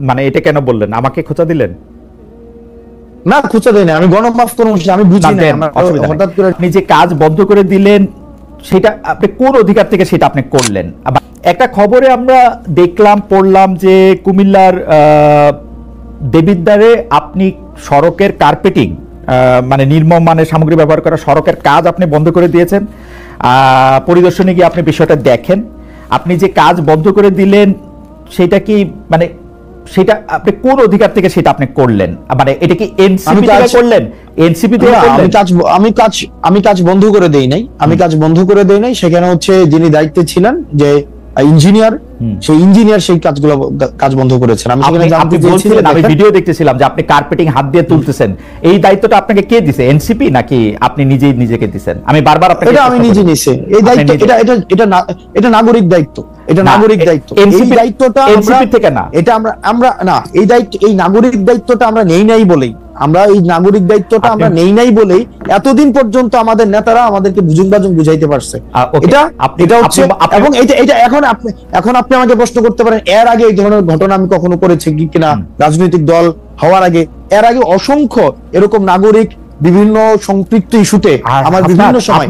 মানে এটা কেন বললেন? আমাকে খোঁচা দিলেন? না, খোঁচা দেয় না, আমি গণমাফ কর্মসূচি আমি বুঝি না। হঠাৎ করে আপনি যে কাজ বন্ধ করে দিলেন সেটা আপনি কোন অধিকার থেকে সেটা আপনি করলেন? একটা খবরে আমরা দেখলাম, পড়লাম যে কুমিল্লার দেবিদ্বারে আপনি সড়কের কার্পেটিং মানে নির্মম মানের সামগ্রী ব্যবহার করা সড়কের কাজ আপনি বন্ধ করে দিয়েছেন। পরিদর্শনে গিয়ে আপনি বিষয়টা দেখেন। আপনি যে কাজ বন্ধ করে দিলেন সেটা কি মানে সেটা আপনি কোন অধিকার থেকে সেটা আপনি করলেন? মানে এটা কি এনসিপি থেকে করলেন? এনসিপি থেকে করলেন? আমি কাজ বন্ধ করে দেই নাই, আমি কাজ বন্ধ করে দেই নাই। সেখানে হচ্ছে যিনি দায়িত্বে ছিলেন যে ইঞ্জিনিয়ার, সেই ইঞ্জিনিয়ার সেই কাজ বন্ধ করেছেন। আমি সেখানে জানতে চেয়েছিলাম, আমি ভিডিও দেখতেছিলাম যে আপনি কার্পেটিং হাত দিয়ে তুলতেছেন। এই দায়িত্বটা আপনাকে কে দিছে? এনসিপি নাকি আপনি নিজেই নিজেকে দিছেন? আমি বারবার আপনাকে এটা আমি নিজে নিছি এই দায়িত্ব। এটা নাগরিক দায়িত্ব, এটা নাগরিক দায়িত্ব। এই দায়িত্বটা এনসিপি থেকে না, এটা আমরা না, এই দায়িত্ব, এই নাগরিক দায়িত্বটা আমরা নেই নাই বলেই, আমরা এই নাগরিক দায়িত্বটা আমরা নেই নাই বলেই এতদিন পর্যন্ত আমাদের নেতারা আমাদেরকে বুঝুন বুঝাইতে পারছে। এটা হচ্ছে, এবং এটা এখন আপনি আমাকে প্রশ্ন করতে পারেন এর আগে এই ধরনের ঘটনা আমি কখনো করেছি কিনা রাজনৈতিক দল হওয়ার আগে। এর আগে অসংখ্য এরকম নাগরিক বিভিন্ন সম্পৃক্ত ইস্যুতে আমার বিভিন্ন সময়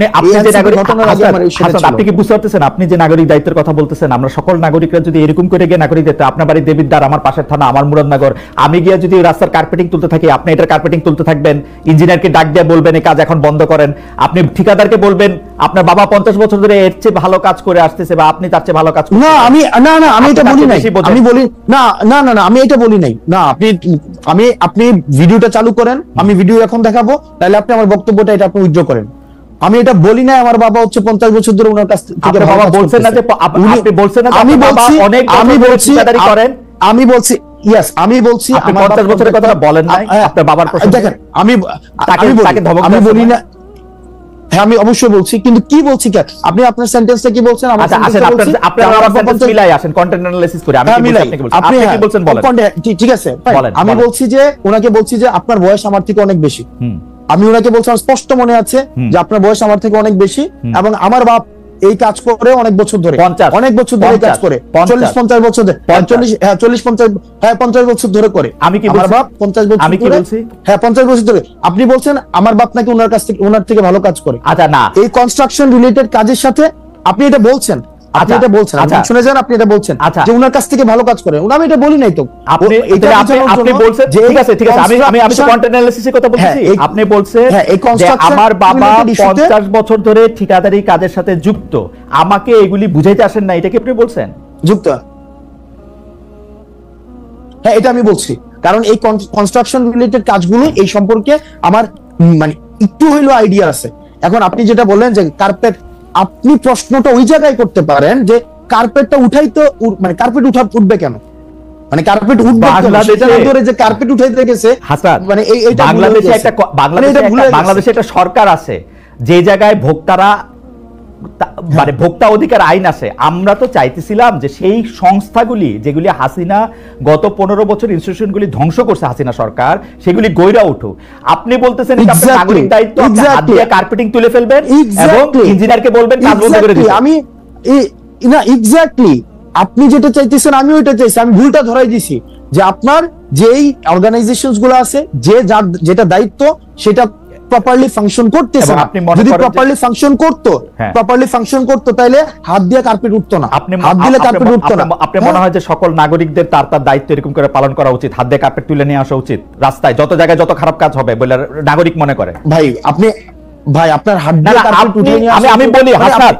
আপনি কি বুঝতে পারতেছেন? আপনি যে নাগরিক দায়িত্বের কথা বলতেছেন, আমরা সকল নাগরিকরা যদি এরকম করে গিয়ে নাগরিক দায়িত্ব, আপনার বাড়ি দেবিদ্বার, আমার পাশের থানা, আমার মুরাদনগর, আমি গিয়ে যদি রাস্তার কার্পেটিং তুলতে থাকি, আপনি এটার কার্পেটিং তুলতে থাকবেন, ইঞ্জিনিয়ারকে ডাক দিয়ে বলবেন এই কাজ এখন বন্ধ করেন, আপনি ঠিকাদারকে বলবেন আপনার বাবা 50 বছর ধরে এর চেয়ে ভালো কাজ করে আসতেছে বা আপনি তার চেয়ে ভালো কাজ করছেন। না, আমি এটা বলি নাই, আমি বলি না, আমি এটা বলি নাই। না, আপনি ভিডিওটা চালু করেন, আমি ভিডিও এখন দেখাবো, তাহলে আপনি আমার বক্তব্যটা এটা আপনি উইথড্র করেন। আমি এটা বলি না আমার বাবা হচ্ছে 50 বছর ধরে ওনার কাছ থেকে বাবা বলছেন না যে আপনি বলছেন না, আমি বলছি ঠিকাদারি করেন, আমি বলছি ইয়েস, আমি বলছি আপনি 50 বছরের কথা বলেন নাই আপনার বাবার প্রশ্ন। দেখেন, আমি বলি না, হ্যাঁ আমি অবশ্যই বলছি, কিন্তু কি বলছি কেন আপনি আপনার সেন্টেন্সটা কি বলছেন? আমার সেন্টেন্স মিলাই আসেন, কন্টেন্ট অ্যানালাইসিস করে আমি কি বলছি আপনি কি বলছেন বলেন। ঠিক আছে, আমি বলছি যে ওনাকে বলছি যে আপনার বয়স আমার থেকে অনেক বেশি। আমি ওনাকে বলছি, আমার স্পষ্ট মনে আছে যে আপনার বয়স আমার থেকে অনেক বেশি, এবং আমার বাপ এই কাজ করে অনেক বছর ধরে, অনেক বছর ধরে কাজ করে, 40-50 বছর ধরে, 50 বছর ধরে করে। আমি কি আমার বাপ 50 বছর, আমি কি বলছি? হ্যাঁ 50 বছর ধরে। আপনি বলছেন আমার বাপ নাকি ওনার থেকে ভালো কাজ করে। আচ্ছা, না, এই কনস্ট্রাকশন রিলেটেড কাজের সাথে আপনি এটা বলছেন, আপনি এটা বলছেন, আপনি শুনে যান, আপনি এটা বলছেন যে ওনার কাছ থেকে ভালো কাজ করে। আমি এটা বলি নাই তো, আপনি বলছেন। ঠিক আছে, আমি তো কন্টেন্ট অ্যানালিসিসের কথা বলছি। আপনি বলছেন যে আমার বাবা 50 বছর ধরে ঠিকাদারি কাজের সাথে যুক্ত, আমাকে এগুলি বুঝাইতে আসেন না, এটা কি আপনি বলছেন? যুক্ত, হ্যাঁ এটা আমি বলছি, কারণ এই কনস্ট্রাকশন রিলেটেড কাজগুলো এই সম্পর্কে আমার মানে একটু হইলো আইডিয়া আছে। এখন আপনি যেটা বললেন যে কার্পেট, আপনি প্রশ্নটা ওই জায়গায় করতে পারেন যে কার্পেটটা উঠাইতে, মানে কার্পেট উঠবে কেন, মানে কার্পেট উঠবে ধরে যে কার্পেট উঠাইতে গেছে, মানে এইটা বাংলাদেশে একটা সরকার আছে যে জায়গায় ভোক্তারা মানে ভোক্তা অধিকার আইন আছে। আমরা তো চাইতেছিলাম যে সেই সংস্থাগুলি যেগুলি হাসিনা গত 15 বছর ইনস্টিটিউশনগুলি ধ্বংস করছে হাসিনা সরকার, সেগুলি গইরা উঠুক। আপনি বলতেছেন আপনার নাগরিক দায়িত্ব, হাত দিয়ে কার্পেটিং তুলে ফেলবেন এবং ইঞ্জিনিয়ারকে বলবেন কাজ বন্ধ করে দিবেন। আমি না, এক্স্যাক্টলি আপনি যেটা চাইতেছেন আমি ওইটা চাইছি। আমি ভুলটা ধরাই দিছি যে আপনার যেই অর্গানাইজেশনস গুলো আছে, যেটা দায়িত্ব সেটা প্রপারলি ফাংশন করতেছে না। যদি প্রপারলি ফাংশন করতো তাহলে হাত দিয়ে কার্পেট উঠতো না, হাত দিলে কার্পেট উঠতো না। আপনি মনে হয় যে সকল নাগরিকদের তার দায়িত্ব এরকম করে পালন করা উচিত, হাত দিয়ে কার্পেট তুলে নিয়ে আসা উচিত, রাস্তায় যত জায়গায় যত খারাপ কাজ হবে বলে নাগরিক মনে করে? ভাই আপনার হাত দিয়ে কার্পেট উঠে নিয়ে আসা, আমি বলি হাসান,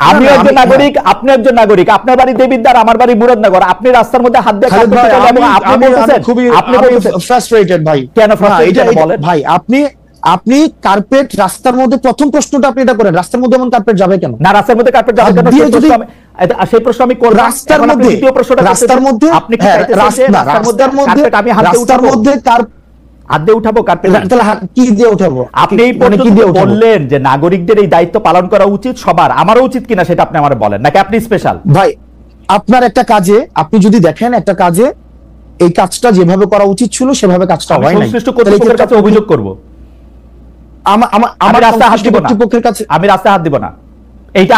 আমি একজন নাগরিক, আপনি একজন নাগরিক, আপনার বাড়ি দেবিদ্বার, আমার বাড়ি মুরাদনগর, আপনি রাস্তার মধ্যে হাত দিয়ে কার্পেট তুলে এবং আপনি বলতেছেন, আপনি বলতেছেন ফ্রাস্ট্রেটেড ভাই। কেন ফ্রাস্ট্রেটেড বলেন ভাই? আপনি কার্পেট রাস্তার মধ্যে, প্রথম প্রশ্নটা আপনি এটা করেন, রাস্তার মধ্যে এমন কার্পেট যাবে কেন? না, রাস্তার মধ্যে কার্পেট যাবে কেন সেই প্রশ্ন আমি করব। রাস্তার মধ্যে, রাস্তার মধ্যে আপনি কি চাইতেছেন রাস্তার মধ্যে আমি রাস্তার মধ্যে হাত দিয়ে উঠাবো কার্পেট? তাহলে কি দিয়ে উঠাবো? আপনি বললেন যে নাগরিকদের এই দায়িত্ব পালন করা উচিত সবার, আমারও উচিত কিনা সেটা আপনি আমারে বলেন, নাকি আপনি স্পেশাল? ভাই আপনার একটা কাজে, আপনি যদি দেখেন একটা কাজে এই কাজটা যেভাবে করা উচিত ছিল সেভাবে কাজটা হয় নাই, সংশ্লিষ্ট কর্তৃপক্ষের কাছে অভিযোগ করব। আমার রাস্তায় হাত দিব না, কর্তৃপক্ষের কাছে আমি রাস্তায় হাত দিব না। এইটা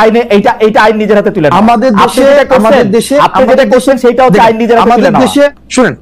আইন নিজের হাতে তুলে নেন। আমাদের দেশে আপনি যেটা কোশ্চেন সেইটাও আইন নিজের হাতে তুলে নেন। আমাদের দেশে শুনেন,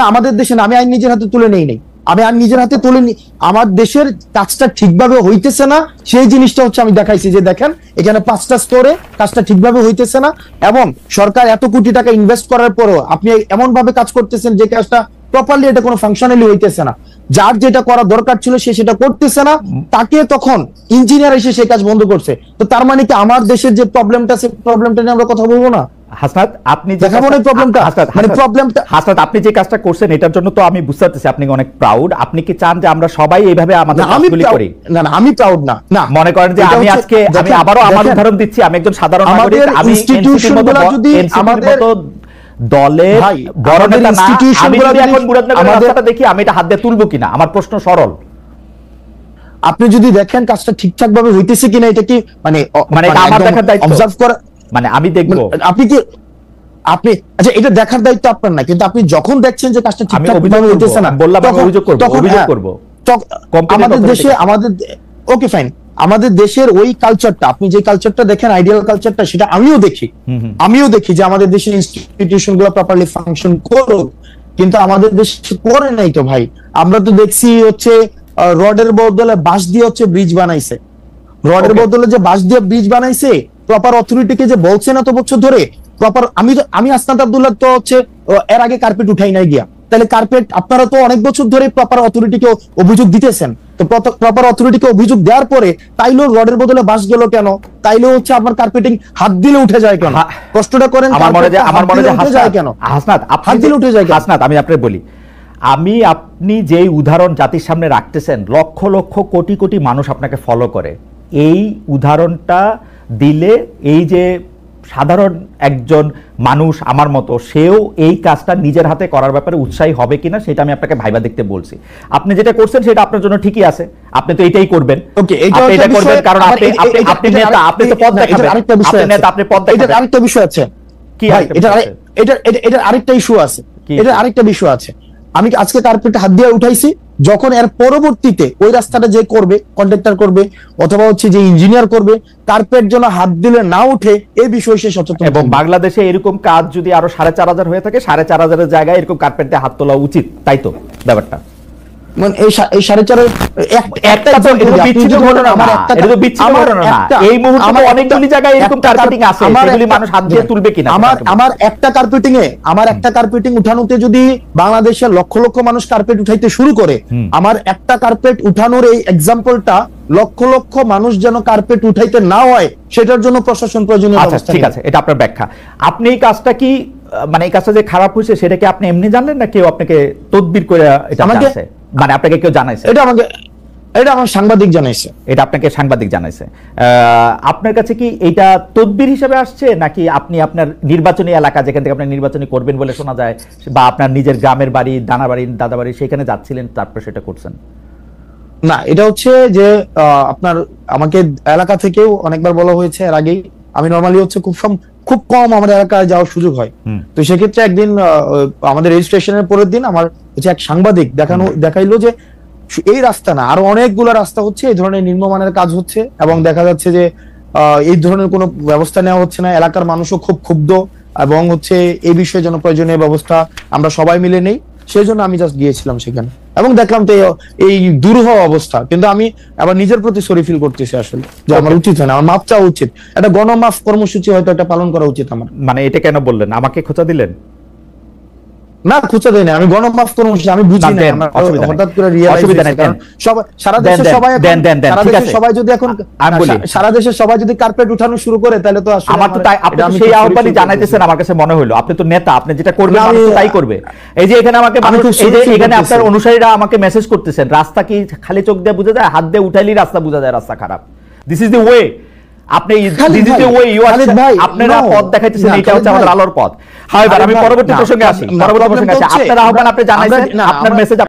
আমাদের দেশে না, আমি আইন নিজের হাতে তুলে নেই নাই, আমি আর নিজের হাতে তুলে নি, আমার দেশের কাজটা ঠিকভাবে হইতেছে না সেই জিনিসটা হচ্ছে আমি দেখাইছি যে দেখেন এখানে 5টা স্তরে কাজটা ঠিকভাবে হইতেছে না, এবং সরকার এত কোটি টাকা ইনভেস্ট করার পরও আপনি এমন ভাবে কাজ করতেছেন যে কাজটা প্রপারলি এটা কোনো ফাংশনালি হইতেছে না, যার যেটা করা দরকার ছিল সে সেটা করতেছে না, তাকে তখন ইঞ্জিনিয়ার এসে সেই কাজ বন্ধ করছে। তো তার মানে কি আমার দেশের যে প্রবলেমটা সেই প্রবলেমটা নিয়ে আমরা কথা বলবো না? হাসনাত, আপনি দেখাবো না প্রবলেমটা, মানে প্রবলেমটা। হাসনাত, আপনি যে কাজটা করছেন এটার জন্য তো আমি বুঝতে পারতেছি আপনি অনেক প্রাউড। আপনি কি চান যে আমরা সবাই এইভাবে আমাদের কাজগুলি করি? না না, আমি প্রাউড না। না, মনে করেন যে আমি আজকে আমি আবারও আমার উদাহরণ দিচ্ছি, আমি একজন সাধারণ নাগরিক, আমি ইনস্টিটিউশনগুলো যদি আমাদের দলের বড় নেতা না, আমি যদি এখন মুরাদনগরের রাস্তাটা দেখি আমি এটা হাত দিয়ে তুলবো কিনা, আমার প্রশ্ন সরল। আপনি যদি দেখেন কাজটা ঠিকঠাক ভাবে হইতেছে কিনা, এটা কি মানে এটা আমার দেখার দায়িত্ব, অবজার্ভ করা, মানে আমি দেখবো। আপনি আচ্ছা এটা দেখার দায়িত্ব আপনার না, কিন্তু আপনি যখন দেখছেন যে কাজটা ঠিকঠাক ভাবে হইতেছে না, বললাম আমি অভিযোগ করব। আমাদের দেশে ওকে ফাইন, আমাদের দেশের ওই কালচারটা, আপনি যে কালচারটা দেখেন আইডিয়াল কালচারটা, সেটা আমিও দেখি যে আমাদের দেশের ইনস্টিটিউশন গুলো প্রপারলি ফাংশন করুক, কিন্তু আমাদের দেশে করে নাই তো ভাই। আমরা তো দেখছি হচ্ছে রডের বদলে বাঁশ দিয়ে হচ্ছে ব্রিজ বানাইছে, রডের বদলে যে বাঁশ দিয়ে ব্রিজ বানাইছে, প্রপার অথরিটিকে যে বলছে না তো বছর ধরে প্রপার। আমি আসনাত আব্দুল্লাহ তো হচ্ছে এর আগে কার্পেট উঠাই নাই গিয়া, তাহলে কার্পেট আপনারা তো অনেক বছর ধরে প্রপার অথরিটিকে অভিযোগ দিতেছেন, তো প্রপার অথরিটিকে অভিযোগ দেওয়ার পরে তাইলেও রডের বদলে বাঁশ গেল কেন? তাইলেও হচ্ছে আপনার কার্পেটিং হাত দিলে উঠে যায় কেন? কষ্টটা করেন, আমার মনে যায় কেন? হাসনাত, হাত দিলে উঠে যায় কেন? হাসনাত, আমি আপনাকে বলি, আপনি যে উদাহরণ জাতির সামনে রাখতেছেন, লক্ষ লক্ষ কোটি কোটি মানুষ আপনাকে ফলো করে, এই উদাহরণটা দিলে এই যে সাধারণ একজন মানুষ আমার মতো, সেও এই কাজটা নিজের হাতে করার ব্যাপারে উৎসাহী হবে কিনা সেটা আমি আপনাকে ভাইবা দেখতে বলছি। আপনি যেটা করছেন সেটা আপনার জন্য ঠিকই আছে, আপনি তো এটাই করবেন, এটা করবেন কারণ আপনি নেতা, আপনি তো পদ দেখাবেন, আপনি নেতা, আপনি পদ দেখাবেন। এটা আরেকটা বিষয় আছে কি, এটা আরেকটা ইস্যু আছে, এটা আরেকটা বিষয় আছে। আমি আজকে কার্পেটে হাত দিয়ে উঠাইছি, যখন এর পরবর্তীতে ওই রাস্তাটা যে করবে, কন্ট্রাক্টর করবে অথবা হচ্ছে যে ইঞ্জিনিয়ার করবে, কার্পেট যেন হাত দিলে না উঠে এই বিষয়ে সে সচেতন। এবং বাংলাদেশে এরকম কাজ যদি আরো 4,500 হয়ে থাকে, 4,500 জায়গায় এরকম কার্পেট দিয়ে হাত তোলা উচিত, তাই তো ব্যাপারটা? মানে এই 4.5 একটা তো বিচ্ছিন্ন ঘটনা না, এটা তো বিচ্ছিন্ন ঘটনা না, এই মুহূর্তে অনেকগুলি জায়গায় এরকম কার্পেটিং আছে, এগুলি মানুষ হাত দিয়ে তুলবে কিনা? আমার একটা কার্পেটিং উঠানোতে যদি বাংলাদেশের লক্ষ লক্ষ মানুষ কার্পেট উঠাইতে শুরু করে, আমার একটা কার্পেট উঠানোর এই এক্সাম্পলটা লক্ষ লক্ষ মানুষ যেন কার্পেট উঠাইতে না হয় সেটার জন্য প্রশাসন প্রয়োজনীয় ব্যবস্থা। ঠিক আছে, এটা আপনার ব্যাখ্যা। আপনি এই কাজটা কি, মানে এই কাজটা যে খারাপ হয়েছে সেটা কি আপনি এমনি জানলেন না কেউ আপনাকে তদবির করে এটা জানাইছে? মানে আপনাকে কেউ জানাইছে? এটা আমার সাংবাদিক জানাইছে। এটা আপনাকে সাংবাদিক জানাইছে। আপনার কাছে কি এটা তদবির হিসেবে আসছে, নাকি আপনি আপনার নির্বাচনী এলাকা যেখান থেকে আপনি নির্বাচনী করবেন বলে শোনা যায়, বা আপনার নিজের গ্রামের বাড়ি, দানা বাড়ি, দাদা বাড়ি, সেখানে যাচ্ছিলেন তারপর সেটা করছেন? না, এটা হচ্ছে যে আপনার আমাকে এলাকা থেকেও অনেকবার বলা হয়েছে এর আগেই। আমি নরমালি হচ্ছে খুব কম আমার এলাকায় যাওয়ার সুযোগ হয়, তো সেক্ষেত্রে একদিন আমাদের রেজিস্ট্রেশনের পরের দিন আমার হচ্ছে এক সাংবাদিক দেখাইলো যে এই রাস্তা না, আরো অনেকগুলো রাস্তা হচ্ছে এই ধরনের নিম্নমানের কাজ হচ্ছে, এবং দেখা যাচ্ছে যে এই ধরনের কোনো ব্যবস্থা নেওয়া হচ্ছে না। এলাকার মানুষও খুব ক্ষুব্ধ, এবং হচ্ছে এই বিষয়ে যেন প্রয়োজনীয় ব্যবস্থা আমরা সবাই মিলে নেই, সেই জন্য আমি জাস্ট গিয়েছিলাম সেখানে, এবং দেখলাম তো এই দুরূহ অবস্থা। কিন্তু আমি আবার নিজের প্রতি সরি ফিল করতেছি আসলে, যে আমার উচিত হয় না, আমার মাপ চাওয়া উচিত, একটা গণমাফ কর্মসূচি হয়তো একটা পালন করা উচিত আমার। মানে এটা কেন বললেন? আমাকে খোঁচা দিলেন? না, খুঁজে দেয় না, আমি গণমাফ কর্মসূচি আমি বুঝি না, হঠাৎ করে রিয়েলাইজ সারা দেশের সবাই যদি এখন সারা দেশের সবাই যদি কার্পেট উঠানো শুরু করে, তাহলে তো আসলে আমার তো তাই, আপনি সেই আহ্বানই জানাইতেছেন। আমার কাছে মনে হলো আপনি তো নেতা, আপনি যেটা করবেন মানুষ তো তাই করবে। এই যে এখানে আমাকে এই যে এখানে আপনার অনুসারীরা আমাকে মেসেজ করতেছেন, রাস্তা কি খালি চোখ দিয়ে বোঝা যায়? হাত দিয়ে উঠাইলেই রাস্তা বোঝা যায় রাস্তা খারাপ। This is the way. আপনি আপনারা পথ দেখাইতেছেন, এটা হচ্ছে আমাদের আলোর পথ। আমি পরবর্তী প্রসঙ্গে আসি। আপনার আহ্বান আপনি জানাইছেন, আপনার মেসেজ